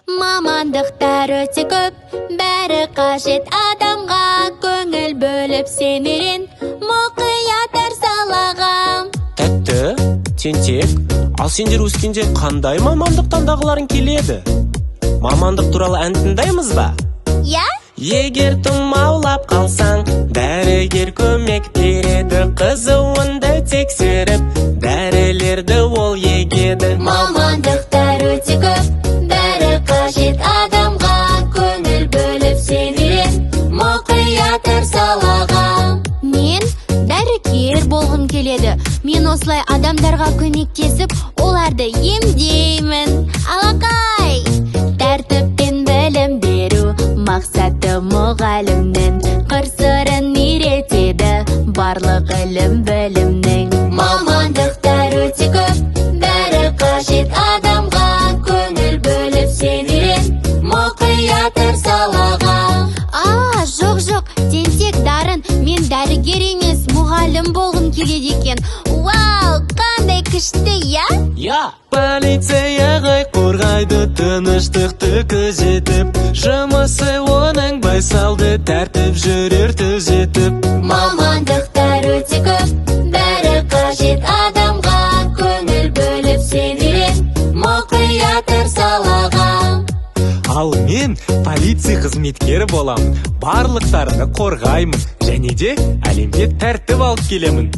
Мамандықтар өте көп, бәрі қажет адамға. Көңіл бөліп сен үйрен, мұқият әр салаға. Тәтті, тентек, ал сендер өскенде қандай мамандық таңдағыларың келеді? Мамандық туралы ән тыңдаймыз ба? Я? Егер тұмаулап қалсаң, дәрігер көмек береді. Қызуыңды тексеріп, дәрілерді ол егеді. Мамандықтар өте көп, бәрі қажет адамға. Көңіл бөліп сен үйрен, мұқият әр салаға. Мен дәрігер болғым келеді. Мен осылай адамдарға көмектесіп, оларды емдеймін. Алақай! Тәртіппен білім беру мақсаты мұғалімнің. Қыр-сырын үйретеді барлық ілім-білімнің. Мамандықтар өте көп, бәрі қажет адамға. Көңіл бөліп сен үйрен, мұқият әр салаға. Жоқ, тентек дарын, мен дәрігер емес, мұғалім болғым келеді екен. Вау, қандай күшті, я? Я! Полиция ғай қорғайды, тыныштықты күзетіп. Жұмысы оның байсалды, тәртіп жүрер түзетіп. Мамандықтар өте көп, бәрі қажет адамға. Көңіл бөліп сен үйрен, мұқият әр салаға. Ал мен полиция қызметкері боламын, барлықтарды қорғаймын, және де әлемге тәртіп алып келемін.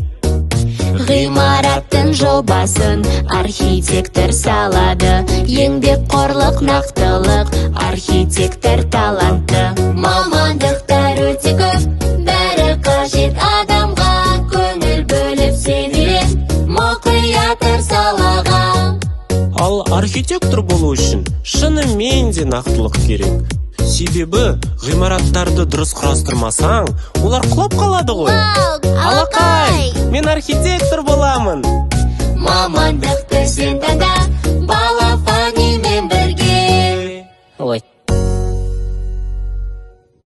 Ғимараттың жобасын архитектор салады. Еңбекқорлық, нақтылық, архитектор талантты. Мамандықтар өте көп, бәрі қажет адамға. Көңіл бөліп сен үйрен, мұқият әр салаға. Ал архитектор болу үшін шынымен де нақтылық керек. Себебі ғимараттарды дұрыс құрастырмасаң, олар құлап қалады ғой. Вау, Алақай, мен архитектор боламын. Мамандықты сен